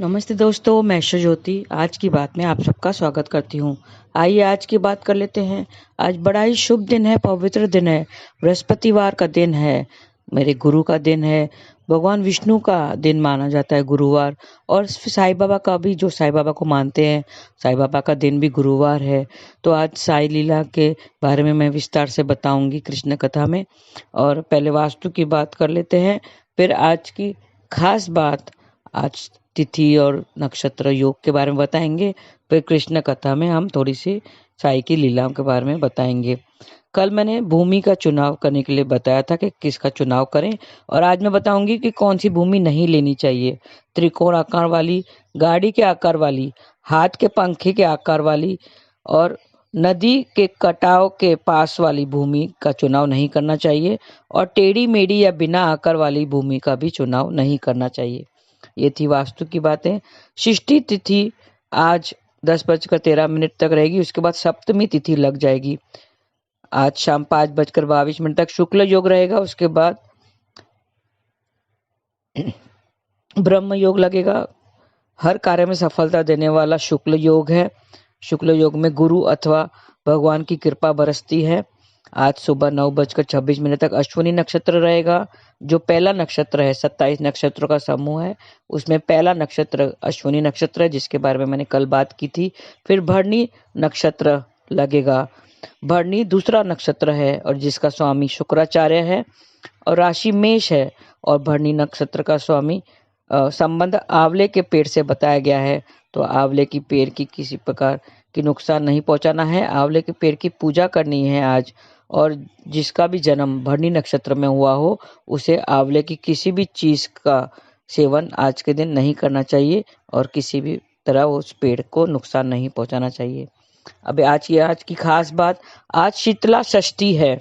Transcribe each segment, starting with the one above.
नमस्ते दोस्तों, मैं ज्योति आज की बात में आप सबका स्वागत करती हूँ। आइए आज की बात कर लेते हैं। आज बड़ा ही शुभ दिन है, पवित्र दिन है, बृहस्पतिवार का दिन है, मेरे गुरु का दिन है, भगवान विष्णु का दिन माना जाता है गुरुवार। और साईं बाबा का भी, जो साईं बाबा को मानते हैं, साईं बाबा का दिन भी गुरुवार है। तो आज साई लीला के बारे में मैं विस्तार से बताऊंगी कृष्ण कथा में। और पहले वास्तु की बात कर लेते हैं, फिर आज की खास बात, आज तिथि और नक्षत्र योग के बारे में बताएंगे। फिर कृष्ण कथा में हम थोड़ी सी साई की लीलाओं के बारे में बताएंगे। कल मैंने भूमि का चुनाव करने के लिए बताया था कि किसका चुनाव करें, और आज मैं बताऊंगी कि कौन सी भूमि नहीं लेनी चाहिए। त्रिकोण आकार वाली, गाड़ी के आकार वाली, हाथ के पंखे के आकार वाली और नदी के कटाव के पास वाली भूमि का चुनाव नहीं करना चाहिए, और टेढ़ी मेढ़ी या बिना आकार वाली भूमि का भी चुनाव नहीं करना चाहिए। ये थी वास्तु की बातें। षष्ठी तिथि आज 10:13 तक रहेगी, उसके बाद सप्तमी तिथि लग जाएगी। आज शाम 5:22 तक शुक्ल योग रहेगा, उसके बाद ब्रह्म योग लगेगा। हर कार्य में सफलता देने वाला शुक्ल योग है। शुक्ल योग में गुरु अथवा भगवान की कृपा बरसती है। आज सुबह 9:26 तक अश्विनी नक्षत्र रहेगा, जो पहला नक्षत्र है। 27 नक्षत्रों का समूह है, उसमें पहला नक्षत्र अश्विनी नक्षत्र है, जिसके बारे में मैंने कल बात की थी। फिर भरणी नक्षत्र लगेगा। भरणी दूसरा नक्षत्र है और जिसका स्वामी शुक्राचार्य है, और राशि मेष है। और भरणी नक्षत्र का स्वामी संबंध आंवले के पेड़ से बताया गया है। तो आंवले की पेड़ की किसी प्रकार की नुकसान नहीं पहुंचाना है, आंवले के पेड़ की पूजा करनी है आज। और जिसका भी जन्म भरणी नक्षत्र में हुआ हो, उसे आंवले की किसी भी चीज का सेवन आज के दिन नहीं करना चाहिए, और किसी भी तरह उस पेड़ को नुकसान नहीं पहुंचाना चाहिए। अब आज की खास बात, आज शीतला षष्ठी है।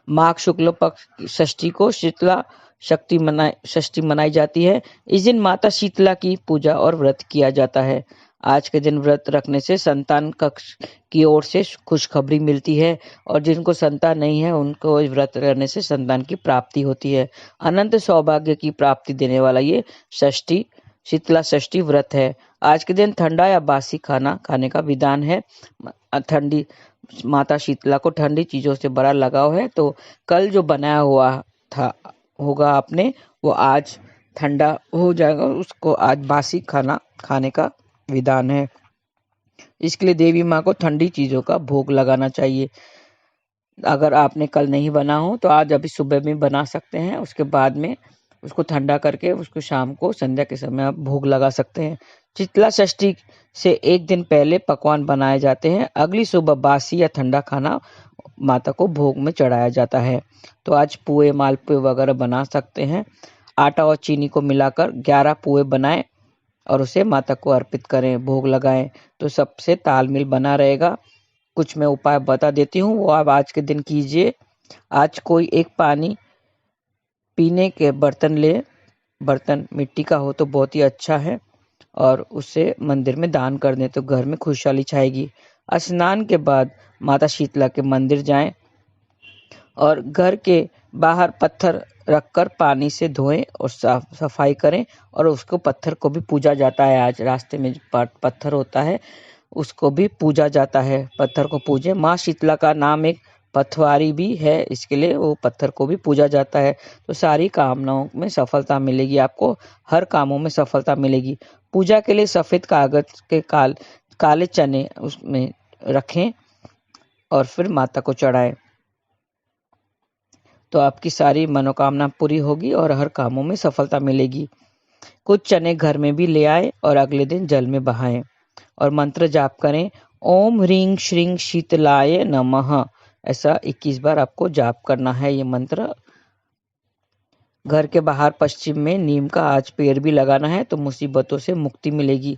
माघ शुक्ल पक्ष की षष्ठी को शीतला षष्ठी मनाई जाती है। इस दिन माता शीतला की पूजा और व्रत किया जाता है। आज के दिन व्रत रखने से संतान कक्ष की ओर से खुशखबरी मिलती है, और जिनको संतान नहीं है उनको व्रत करने से संतान की प्राप्ति होती है। अनंत सौभाग्य की प्राप्ति देने वाला ये षष्ठी, शीतला षष्ठी व्रत है। आज के दिन ठंडा या बासी खाना खाने का विधान है। ठंडी माता शीतला को ठंडी चीजों से बड़ा लगाव है, तो कल जो बनाया हुआ था होगा आपने, वो आज ठंडा हो जाएगा, उसको आज बासी खाना खाने का विधान है। इसके लिए देवी माँ को ठंडी चीजों का भोग लगाना चाहिए। अगर आपने कल नहीं बना हो तो आज अभी सुबह में बना सकते हैं, उसके बाद में उसको ठंडा करके उसको शाम को संध्या के समय आप भोग लगा सकते हैं। शीतला षष्ठी से एक दिन पहले पकवान बनाए जाते हैं, अगली सुबह बासी या ठंडा खाना माता को भोग में चढ़ाया जाता है। तो आज पुए, मालपुए वगैरह बना सकते हैं। आटा और चीनी को मिलाकर 11 पुए बनाएं और उसे माता को अर्पित करें, भोग लगाएं, तो सबसे तालमेल बना रहेगा। कुछ मैं उपाय बता देती हूँ, वो आप आज के दिन कीजिए। आज कोई एक पानी पीने के बर्तन ले, बर्तन मिट्टी का हो तो बहुत ही अच्छा है, और उससे मंदिर में दान कर दें तो घर में खुशहाली छाएगी। स्नान के बाद माता शीतला के मंदिर जाएं और घर के बाहर पत्थर रखकर पानी से धोएं और सफाई करें, और उसको पत्थर को भी पूजा जाता है। आज रास्ते में पत्थर होता है उसको भी पूजा जाता है, पत्थर को पूजे। माँ शीतला का नाम एक पथवारी भी है, इसके लिए वो पत्थर को भी पूजा जाता है। तो सारी कामनाओं में सफलता मिलेगी, आपको हर कामों में सफलता मिलेगी। पूजा के लिए सफेद कागज के काले चने उसमें रखें और फिर माता को चढ़ाएं, तो आपकी सारी मनोकामना पूरी होगी और हर कामों में सफलता मिलेगी। कुछ चने घर में भी ले आए और अगले दिन जल में बहाएं और मंत्र जाप करें। ओम ह्रीं श्रीं शीतलाय नमः, ऐसा 21 बार आपको जाप करना है ये मंत्र। घर के बाहर पश्चिम में नीम का आज पेड़ भी लगाना है, तो मुसीबतों से मुक्ति मिलेगी।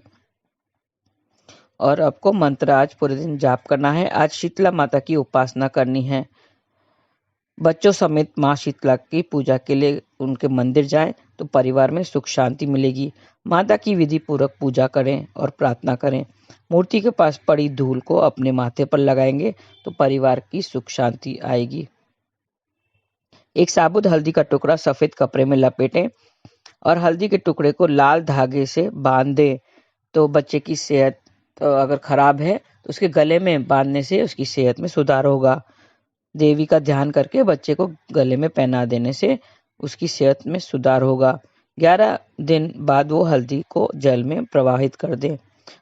और आपको मंत्र आज पूरे दिन जाप करना है। आज शीतला माता की उपासना करनी है। बच्चों समेत माँ शीतला की पूजा के लिए उनके मंदिर जाएं, तो परिवार में सुख शांति मिलेगी। माता की विधि पूर्वक पूजा करें और प्रार्थना करें। मूर्ति के पास पड़ी धूल को अपने माथे पर लगाएंगे तो परिवार की सुख शांति आएगी। एक साबुत हल्दी का टुकड़ा सफेद कपड़े में लपेटें और हल्दी के टुकड़े को लाल धागे से बांध दे। तो बच्चे की सेहत अगर खराब है तो उसके गले में बांधने से उसकी सेहत में सुधार होगा। देवी का ध्यान करके बच्चे को गले में पहना देने से उसकी सेहत में सुधार होगा। 11 दिन बाद वो हल्दी को जल में प्रवाहित कर दे।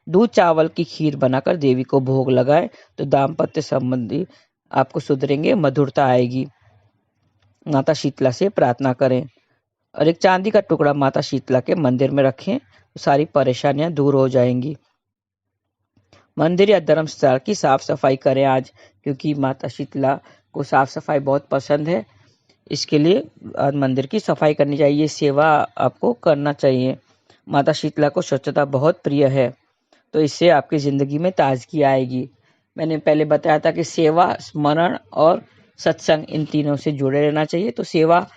दूध चावल की खीर बनाकर देवी को भोग लगाए तो दाम्पत्य संबंधी आपको सुधरेंगे, मधुरता आएगी। माता शीतला से प्रार्थना करें और एक चांदी का टुकड़ा माता शीतला के मंदिर में रखें तो सारी परेशानियां दूर हो जाएंगी। मंदिर या धर्मस्थल की साफ सफाई करें आज, क्योंकि माता शीतला को साफ सफाई बहुत पसंद है। इसके लिए आज मंदिर की सफाई करनी चाहिए, सेवा आपको करना चाहिए। माता शीतला को स्वच्छता बहुत प्रिय है, तो इससे आपकी जिंदगी में ताजगी आएगी। मैंने पहले बताया था कि सेवा, स्मरण और सत्संग, इन तीनों से जुड़े रहना चाहिए। तो सेवा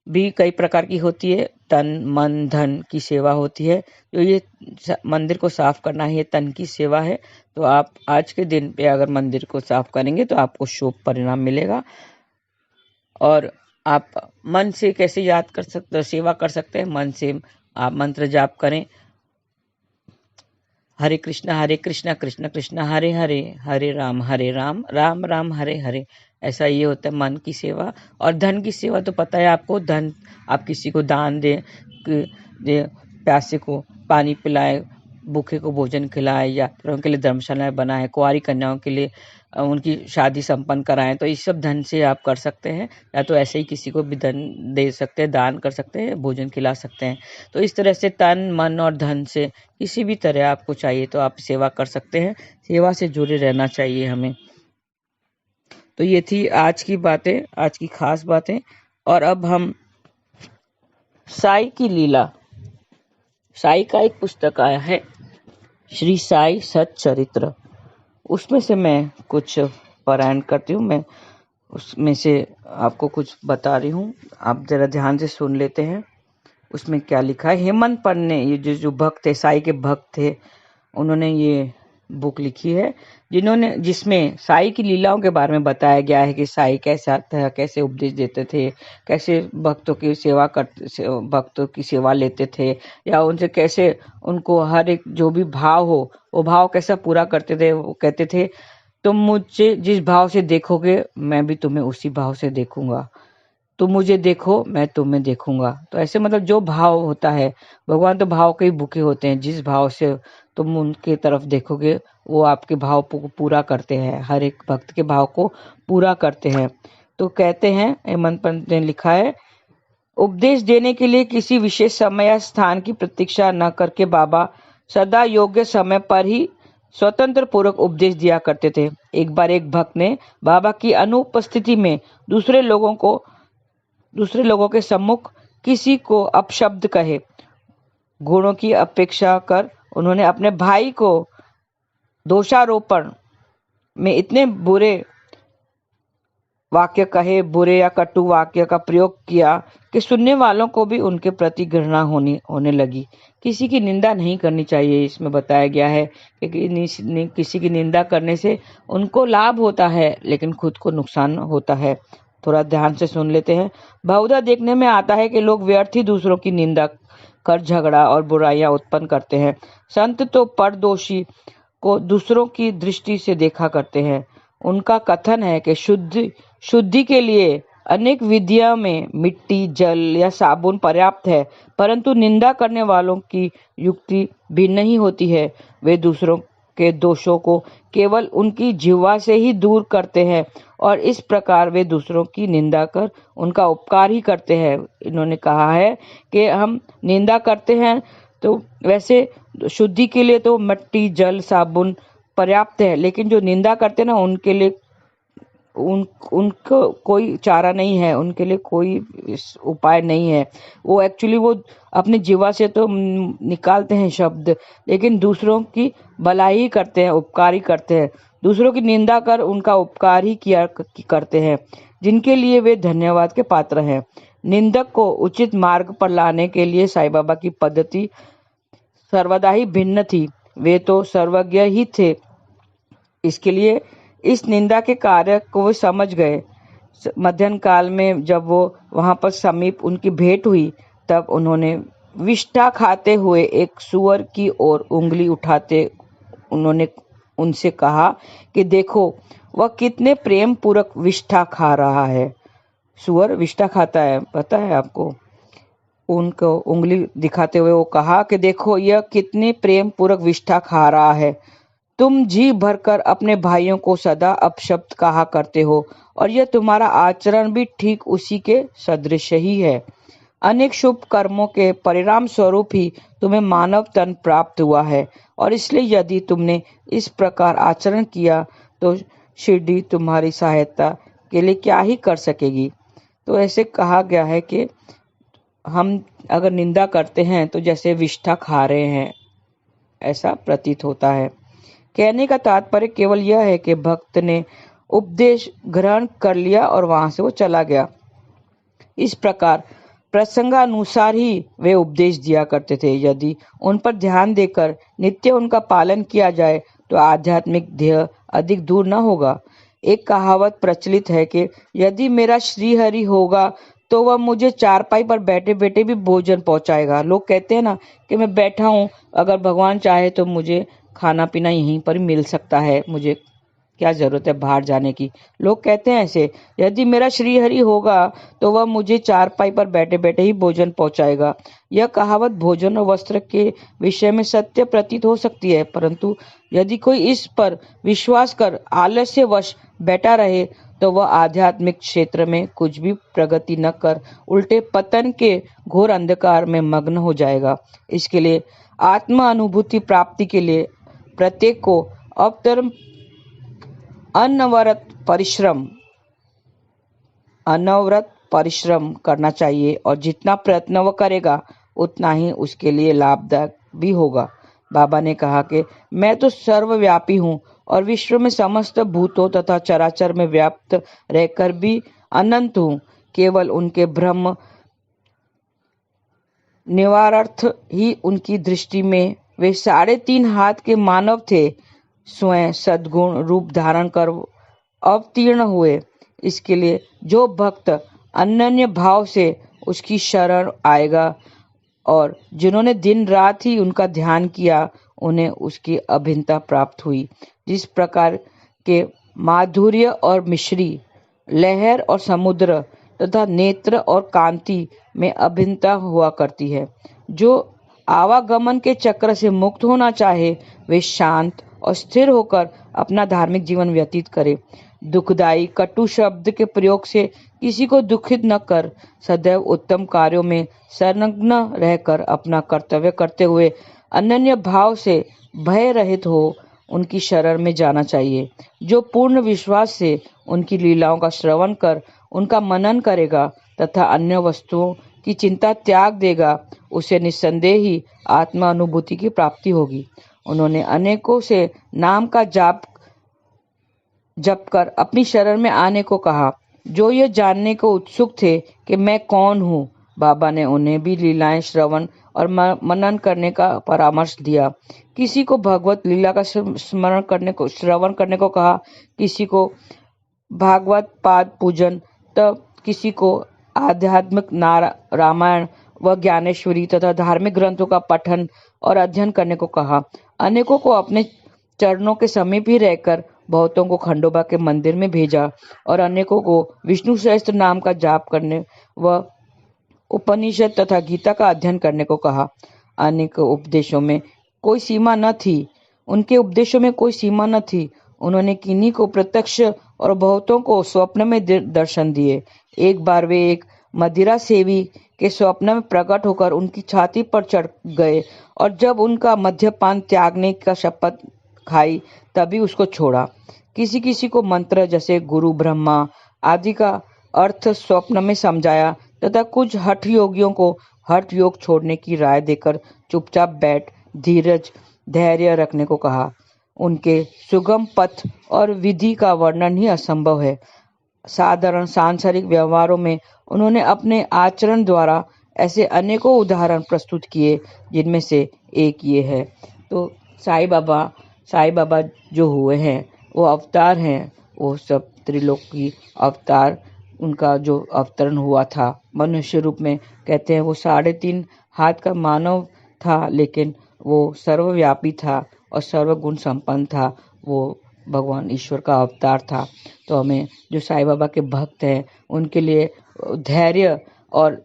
भी कई प्रकार की होती है। तन, मन, धन की सेवा होती है। तो ये मंदिर को साफ करना है, ये तन की सेवा है। तो आप आज के दिन पे अगर मंदिर को साफ करेंगे तो आपको शुभ परिणाम मिलेगा। और आप मन से कैसे याद कर सकते, सेवा कर सकते हैं? मन से आप मंत्र जाप करें, हरे कृष्णा कृष्ण कृष्ण हरे हरे, हरे राम राम राम हरे हरे। ऐसा ये होता है मन की सेवा। और धन की सेवा तो पता है आपको, धन आप किसी को दान दे, प्यासे को पानी पिलाए, भूखे को भोजन खिलाए, यात्रियों के लिए धर्मशालाएं बनाए, कुंवारी कन्याओं के लिए उनकी शादी संपन्न कराएं। तो ये सब धन से आप कर सकते हैं, या तो ऐसे ही किसी को भी धन दे सकते हैं, दान कर सकते हैं, भोजन खिला सकते हैं। तो इस तरह से तन, मन और धन से किसी भी तरह आपको चाहिए तो आप सेवा कर सकते हैं। सेवा से जुड़े रहना चाहिए हमें। तो ये थी आज की बातें, आज की खास बातें। और अब हम साई की लीला, साई का एक पुस्तक आया है, श्री साई सच्चरित्र। उसमें से मैं कुछ पारायण करती हूँ। मैं उसमें से आपको कुछ बता रही हूँ, आप जरा ध्यान से सुन लेते हैं। उसमें क्या लिखा है। हेमंत पंत ने, ये जो भक्त थे, साई के भक्त थे, उन्होंने ये बुक लिखी है जिसमें साई की लीलाओं के बारे में बताया गया है कि साई कैसा था, कैसे उपदेश देते थे, कैसे भक्तों की सेवा करते, भक्तों की सेवा लेते थे, या उनसे कैसे उनको हर एक जो भी भाव हो वो भाव कैसा पूरा करते थे। वो कहते थे, तुम मुझे जिस भाव से देखोगे मैं भी तुम्हें उसी भाव से देखूंगा, तुम मुझे देखो मैं तुम्हें देखूंगा। तो ऐसे मतलब जो भाव होता है, भगवान तो भाव के ही भूखे होते हैं। जिस भाव से तुम उनके तरफ देखोगे वो आपके भाव को पूरा करते हैं, हर एक भक्त के भाव को पूरा करते हैं। तो कहते हैं, हेमंत पंत ने लिखा है, उपदेश देने के लिए किसी विशेष समय या स्थान की प्रतीक्षा न करके बाबा सदा योग्य समय पर ही स्वतंत्र पूर्वक उपदेश दिया करते थे। एक बार एक भक्त ने बाबा की अनुपस्थिति में दूसरे लोगों के सम्मुख किसी को अपशब्द कहे। गुणों की अपेक्षा कर उन्होंने अपने भाई को दोषारोपण में इतने बुरे वाक्य कहे, बुरे या कटु वाक्य का प्रयोग किया कि सुनने वालों को भी उनके प्रति घृणा होने लगी। किसी की निंदा नहीं करनी चाहिए। इसमें बताया गया है कि किसी की निंदा करने से उनको लाभ होता है लेकिन खुद को नुकसान होता है। थोड़ा ध्यान से सुन लेते हैं। बहुधा देखने में आता है कि लोग व्यर्थ ही दूसरों की निंदा कर झगड़ा और बुराइयां उत्पन्न करते हैं। संत तो परदोषी को दूसरों की दृष्टि से देखा करते हैं। उनका कथन है कि शुद्धि के लिए अनेक विधियों में मिट्टी, जल या साबुन पर्याप्त है, परंतु निंदा करने वालों की युक्ति भिन्न ही होती है। वे दूसरों के दोषों को केवल उनकी जिह्वा से ही दूर करते हैं और इस प्रकार वे दूसरों की निंदा कर उनका उपकार ही करते हैं। इन्होंने कहा है कि हम निंदा करते हैं तो वैसे शुद्धि के लिए तो मिट्टी, जल, साबुन पर्याप्त है, लेकिन जो निंदा करते हैं ना उनके लिए उनको कोई चारा नहीं है, उनके लिए कोई उपाय नहीं है। वो एक्चुअली वो अपनी जीवा से तो निकालते हैं शब्द, लेकिन दूसरों की भलाई ही करते हैं, उपकार ही करते हैं। दूसरों की निंदा कर उनका उपकार ही किया करते हैं, जिनके लिए वे धन्यवाद के पात्र हैं। निंदक को उचित मार्ग पर लाने के लिए साईं बाबा की पद्धति सर्वदा ही भिन्न थी। वे तो सर्वज्ञ ही थे, इसके लिए इस निंदा के कार्य को वो समझ गए। मध्याह्न काल में जब वो वहां पर समीप उनकी भेंट हुई, तब उन्होंने विष्ठा खाते हुए एक सूअर की ओर उंगली उठाते उन्होंने उनसे कहा कि देखो वह कितने प्रेम पूर्वक विष्ठा खा रहा है। सूअर विष्ठा खाता है, पता है आपको? उनको उंगली दिखाते हुए वो कहा कि देखो यह कितने प्रेम पूर्वक विष्ठा खा रहा है। तुम जी भरकर अपने भाइयों को सदा अपशब्द कहा करते हो और यह तुम्हारा आचरण भी ठीक उसी के सदृश ही है। अनेक शुभ कर्मों के परिणाम स्वरूप ही तुम्हें मानव तन प्राप्त हुआ है और इसलिए यदि तुमने इस प्रकार आचरण किया तो शिरडी तुम्हारी सहायता के लिए क्या ही कर सकेगी। तो ऐसे कहा गया है कि हम अगर निंदा करते हैं तो जैसे विष्ठा खा रहे हैं, ऐसा प्रतीत होता है। कहने का तात्पर्य केवल यह है कि भक्त ने उपदेश ग्रहण कर लिया और वहां से वो चला गया। इस प्रकार प्रसंगानुसार ही वे उपदेश दिया करते थे। यदि उन पर ध्यान देकर नित्य उनका पालन किया जाए तो आध्यात्मिक ध्येय अधिक दूर न होगा। एक कहावत प्रचलित है कि यदि मेरा श्रीहरि होगा तो वह मुझे चारपाई पर बैठे बैठे भी भोजन पहुंचाएगा। लोग कहते हैं ना कि मैं बैठा हूँ, अगर भगवान चाहे तो मुझे खाना पीना यहीं पर मिल सकता है, मुझे क्या जरूरत है बाहर जाने की। लोग कहते हैं ऐसे, यदि मेरा श्रीहरि होगा तो वह मुझे चारपाई पर बैठे बैठे ही भोजन पहुंचाएगा। यह कहावत भोजन और वस्त्र के विषय में सत्य प्रतीत हो सकती है, परंतु यदि कोई इस पर विश्वास कर आलस्यवश बैठा रहे तो वह आध्यात्मिक क्षेत्र में कुछ भी प्रगति न कर उल्टे पतन के घोर अंधकार में मग्न हो जाएगा। इसके लिए आत्म अनुभूति प्राप्ति के लिए प्रत्येक को अवतरण अनवरत परिश्रम करना चाहिए और जितना प्रयत्न वह करेगा उतना ही उसके लिए लाभदायक भी होगा। बाबा ने कहा कि मैं तो सर्वव्यापी हूँ और विश्व में समस्त भूतों तथा चराचर में व्याप्त रहकर भी अनंत हूँ। केवल उनके भ्रम निवारार्थ ही उनकी दृष्टि में वे 3.5 हाथ के मानव थे। स्वयं सद्गुण रूप धारण कर अवतीर्ण हुए। इसके लिए जो भक्त अनन्य भाव से उसकी शरण आएगा और जिन्होंने दिन रात ही उनका ध्यान किया उन्हें उसकी अभिन्नता प्राप्त हुई। जिस प्रकार के माधुर्य और मिश्री, लहर और समुद्र तथा नेत्र और कांति में अभिन्नता हुआ करती है। जो आवागमन के चक्र से मुक्त होना चाहे वे शांत और स्थिर होकर अपना धार्मिक जीवन व्यतीत करे। दुखदायी कटु शब्द के प्रयोग से किसी को दुखित न कर सदैव उत्तम कार्यों में संलग्न रहकर अपना कर्तव्य करते हुए अनन्य भाव से भय रहित हो उनकी शरण में जाना चाहिए। जो पूर्ण विश्वास से उनकी लीलाओं का श्रवण कर उनका मनन करेगा तथा अन्य वस्तुओं की चिंता त्याग देगा, उसे निस्संदेह ही आत्मा अनुभूति की प्राप्ति होगी। उन्होंने अनेकों से नाम का जप कर अपनी शरण में आने को कहा, जो यह जानने को उत्सुक थे कि मैं कौन हूँ। बाबा ने उन्हें भी लीलाएं श्रवण और मनन करने का परामर्श दिया। किसी को भगवत लीला का श्रवण करने को कहा, किसी को भागवत पाद पूजन, तब किसी को आध्यात्मिक रामायण व ज्ञानेश्वरी तथा धार्मिक ग्रंथों का पठन और अध्ययन करने को कहा। अनेकों को अपने चरणों के समीप ही रहकर बहुतों को खंडोबा के मंदिर में भेजा और अनेकों को विष्णु सहस्त्र नाम का जाप करने व उपनिषद तथा गीता का अध्ययन करने को कहा। अनेक उपदेशों में कोई सीमा न थी, उनके उपदेशों में कोई सीमा न थी। उन्होंने किन्हीं को प्रत्यक्ष और बहुतों को स्वप्न में दर्शन दिए। एक बार वे एक मदिरा सेवी के स्वप्न में प्रकट होकर उनकी छाती पर चढ़ गए और जब उनका मद्यपान त्यागने का शपथ खाई तभी उसको छोड़ा। किसी किसी को मंत्र जैसे गुरु ब्रह्मा आदि का अर्थ स्वप्न में समझाया तथा कुछ हठ योगियों को हठ योग छोड़ने की राय देकर चुपचाप बैठ धीरज धैर्य रखने को कहा। उनके सुगम पथ और विधि का वर्णन ही असंभव है। साधारण सांसारिक व्यवहारों में उन्होंने अपने आचरण द्वारा ऐसे अनेकों उदाहरण प्रस्तुत किए, जिनमें से एक ये है। तो साईं बाबा जो हुए हैं वो अवतार हैं, वो सब त्रिलोकी अवतार, उनका जो अवतरण हुआ था मनुष्य रूप में, कहते हैं वो 3.5 हाथ का मानव था, लेकिन वो सर्वव्यापी था और सर्वगुण संपन्न था। वो भगवान ईश्वर का अवतार था। तो हमें जो साईं बाबा के भक्त हैं उनके लिए धैर्य और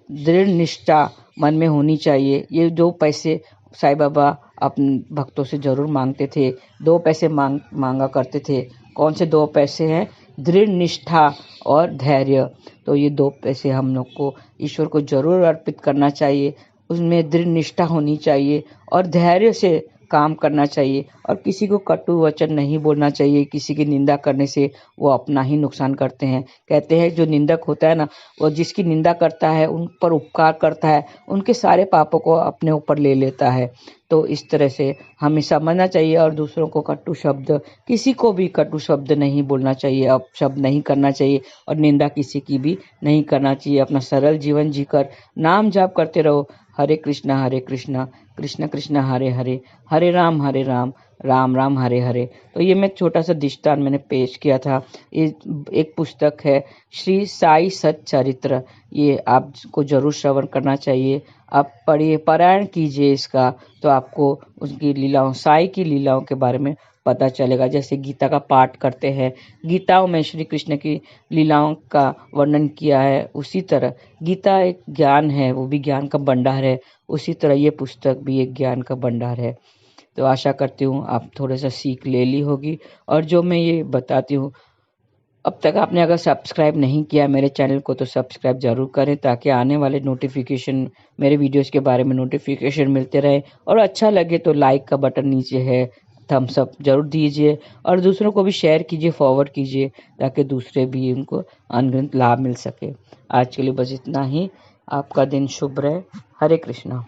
दृढ़ निष्ठा मन में होनी चाहिए। ये 2 पैसे साईं बाबा अपने भक्तों से जरूर मांगते थे। 2 पैसे मांगा करते थे। कौन से 2 पैसे हैं? दृढ़ निष्ठा और धैर्य। तो ये 2 पैसे हम लोग को ईश्वर को जरूर अर्पित करना चाहिए। उसमें दृढ़ निष्ठा होनी चाहिए और धैर्य से काम करना चाहिए और किसी को कटु वचन नहीं बोलना चाहिए। किसी की निंदा करने से वो अपना ही नुकसान करते हैं। कहते हैं जो निंदक होता है ना, वो जिसकी निंदा करता है, उन पर उपकार करता है, उनके सारे पापों को अपने ऊपर ले लेता है। तो इस तरह से हमें समझना चाहिए और दूसरों को कटु शब्द, किसी को भी कटु शब्द नहीं बोलना चाहिए, अपशब्द नहीं करना चाहिए और निंदा किसी की भी नहीं करना चाहिए। अपना सरल जीवन जीकर नाम जाप करते रहो। हरे कृष्णा कृष्ण कृष्ण हरे हरे, हरे राम राम राम हरे हरे। तो ये मैं छोटा सा दृष्टांत मैंने पेश किया था। ये एक पुस्तक है श्री साई सच्चरित्र। ये आपको जरूर श्रवण करना चाहिए। आप पढ़िए, पारायण कीजिए इसका, तो आपको उसकी लीलाओं, साई की लीलाओं के बारे में पता चलेगा। जैसे गीता का पाठ करते हैं, गीताओं में श्री कृष्ण की लीलाओं का वर्णन किया है, उसी तरह गीता एक ज्ञान है, वो भी ज्ञान का भंडार है। उसी तरह ये पुस्तक भी एक ज्ञान का भंडार है। तो आशा करती हूँ आप थोड़ा सा सीख ले ली होगी। और जो मैं ये बताती हूँ, अब तक आपने अगर सब्सक्राइब नहीं किया मेरे चैनल को तो सब्सक्राइब जरूर करें, ताकि आने वाले नोटिफिकेशन, मेरे वीडियोस के बारे में नोटिफिकेशन मिलते रहे। और अच्छा लगे तो लाइक का बटन नीचे है, थम्स अप जरूर दीजिए और दूसरों को भी शेयर कीजिए, फॉरवर्ड कीजिए, ताकि दूसरे भी उनको अनगिनत लाभ मिल सके। आज के लिए बस इतना ही। आपका दिन शुभ रहे। हरे कृष्णा।